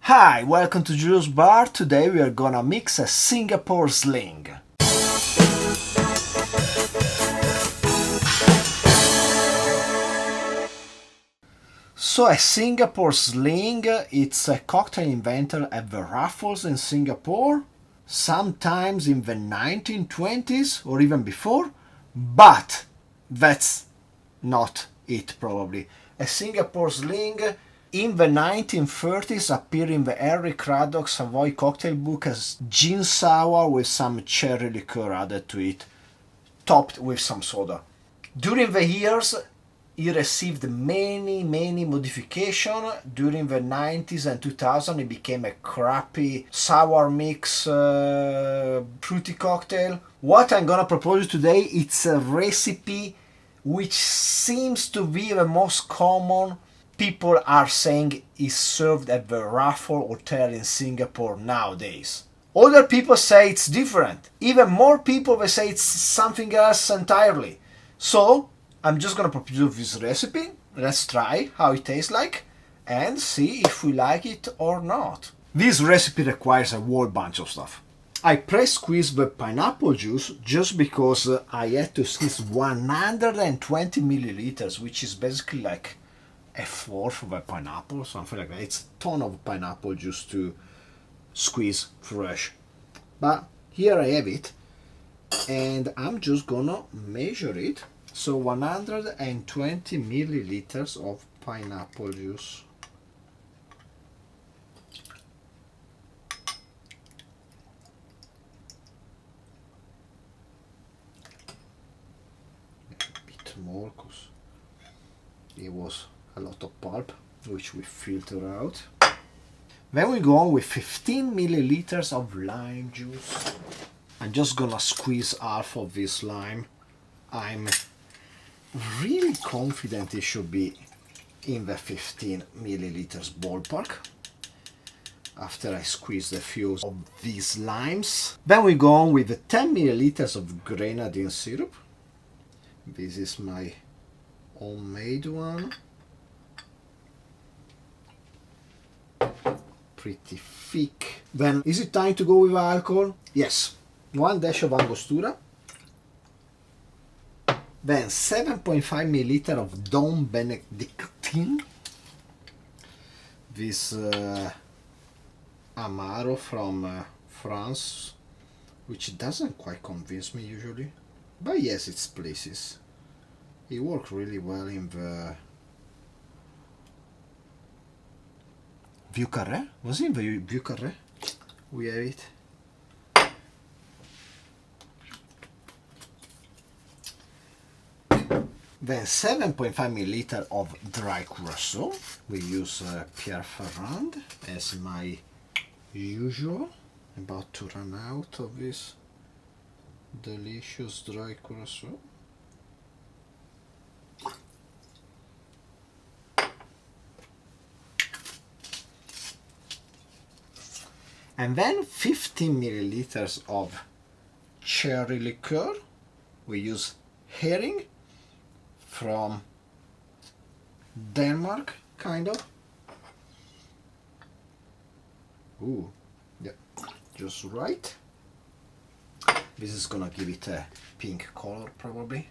Hi, welcome to Jules Bar. Today we are gonna mix a Singapore Sling. So a Singapore Sling, it's a cocktail invented at the Raffles in Singapore, sometimes in the 1920s or even before, but that's not it probably. A Singapore Sling in the 1930s appeared in the Henry Craddock Savoy cocktail book as gin sour with some cherry liqueur added to it, topped with some soda. During the years, it received many modifications. During the 90s and 2000s, it became a crappy sour mix fruity cocktail. What I'm gonna propose today, it's a recipe which seems to be the most common. People are saying is served at the Raffles Hotel in Singapore nowadays. Other people say it's different. Even more people they say it's something else entirely. So I'm just gonna propose this recipe. Let's try how it tastes like and see if we like it or not. This recipe requires a whole bunch of stuff. I pre-squeezed the pineapple juice just because I had to squeeze 120 milliliters, which is basically like a fourth of a pineapple, something like that. It's a ton of pineapple juice to squeeze fresh. But here I have it, and I'm just gonna measure it. So 120 milliliters of pineapple juice. A bit more because it was a lot of pulp, which we filter out. Then we go on with 15 milliliters of lime juice. I'm just gonna squeeze half of this lime. I'm really confident it should be in the 15 milliliters ballpark after I squeezed a few of these limes. Then we go on with the 10 milliliters of grenadine syrup. This is my homemade one. Pretty thick. Then is it time to go with alcohol? Yes. 1 dash of Angostura. Then 7.5 milliliter of Dom Benedictine. This Amaro from France, which doesn't quite convince me usually, but yes, it's places. It worked really well in the Vieux Carré. Was it in the Vieux Carré? We have it. Then 7.5 milliliter of dry curacao. We use Pierre Ferrand as my usual. About to run out of this delicious dry curacao. And then 15 milliliters of cherry liqueur. We use herring from Denmark, kind of. Ooh, yeah, just right. This is gonna give it a pink color probably.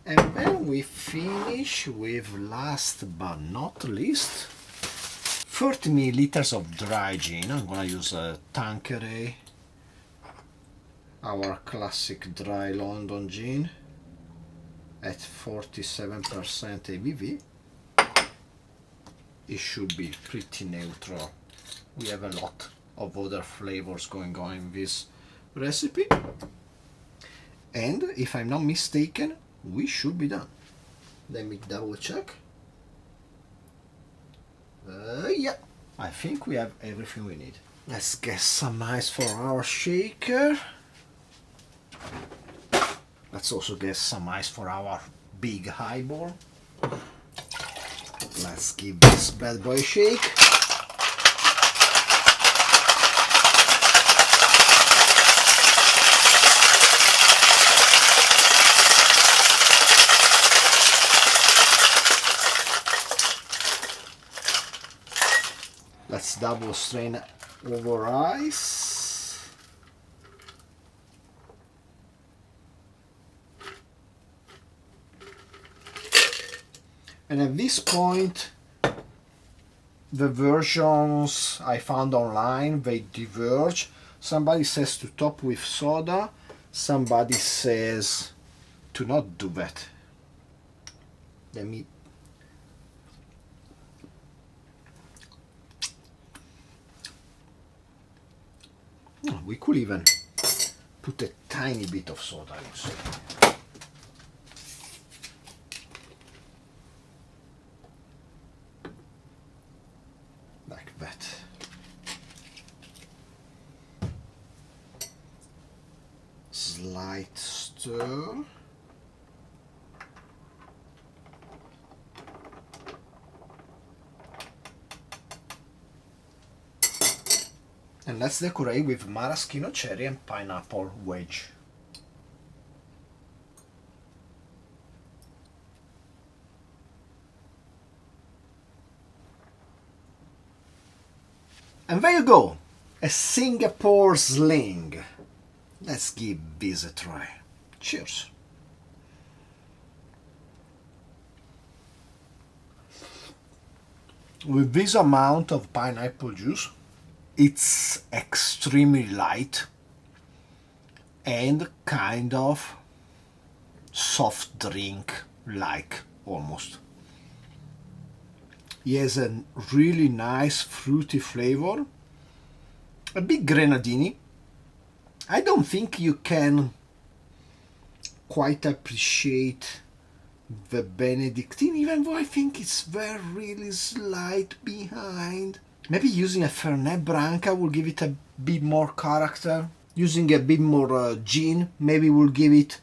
And then we finish with, last but not least, 30 milliliters of dry gin. I'm gonna use a Tanqueray, our classic dry London gin at 47% ABV. It should be pretty neutral. We have a lot of other flavors going on in this recipe. And if I'm not mistaken, we should be done. Let me double check. Yeah, I think we have everything we need. Let's get some ice for our shaker. Let's also get some ice for our big highball. Let's give this bad boy a shake. Let's double strain over ice. And at this point, the versions I found online, they diverge. Somebody says to top with soda, somebody says to not do that. Let me... Oh, we could even put a tiny bit of soda inside. Like that. Slight stir. And let's decorate with maraschino cherry and pineapple wedge. And there you go, a Singapore Sling. Let's give this a try. Cheers. With this amount of pineapple juice, it's extremely light and kind of soft drink like almost. It has a really nice fruity flavor, a bit grenadini. I don't think you can quite appreciate the Benedictine, even though I think it's very really slight behind. Maybe using a Fernet Branca will give it a bit more character. Using a bit more gin maybe will give it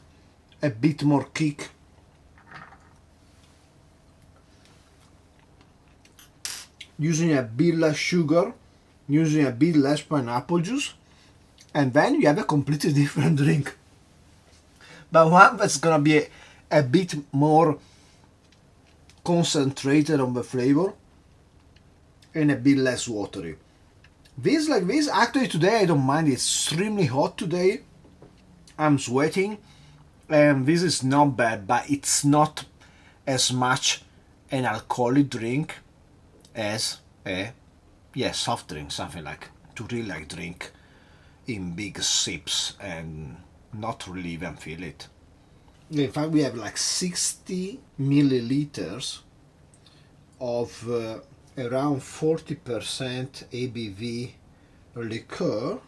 a bit more kick. Using a bit less sugar, using a bit less pineapple juice, and then you have a completely different drink. But one that's gonna be a bit more concentrated on the flavor and a bit less watery. This like this, actually today I don't mind, it's extremely hot today. I'm sweating and this is not bad, but it's not as much an alcoholic drink as a soft drink, something like to really like drink in big sips and not really even feel it. In fact, we have like 60 milliliters of around 40% ABV liqueur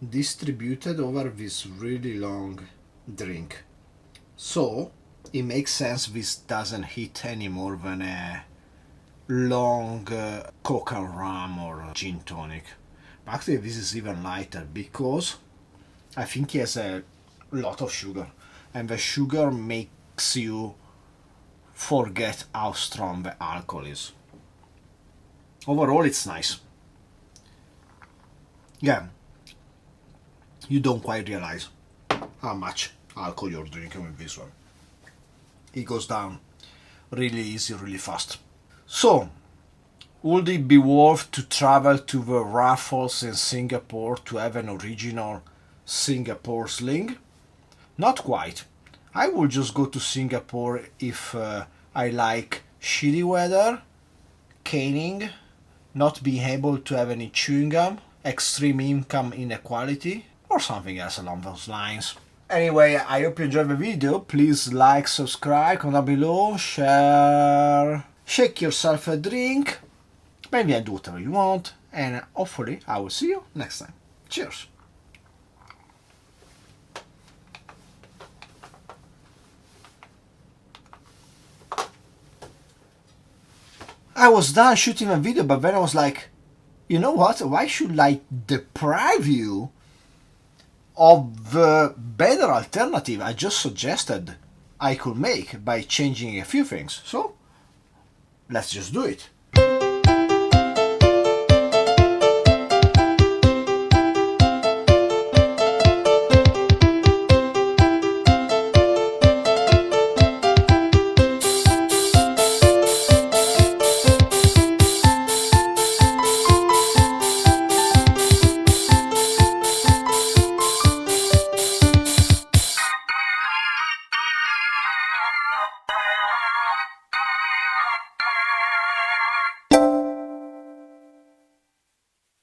distributed over this really long drink. So it makes sense this doesn't hit any more than a long Coke and rum or gin tonic. But actually this is even lighter because I think it has a lot of sugar, and the sugar makes you forget how strong the alcohol is. Overall it's nice. Yeah, you don't quite realize how much alcohol you're drinking with this one. It goes down really easy, really fast. So, would it be worth to travel to the Raffles in Singapore to have an original Singapore Sling? Not quite. I will just go to Singapore if I like shitty weather, caning, not being able to have any chewing gum, extreme income inequality, or something else along those lines. Anyway, I hope you enjoyed the video. Please like, subscribe, comment down below, share, shake yourself a drink, maybe do whatever you want, and hopefully I will see you next time. Cheers! I was done shooting a video, but then I was like, you know what, why should I deprive you of the better alternative I just suggested I could make by changing a few things? So let's just do it.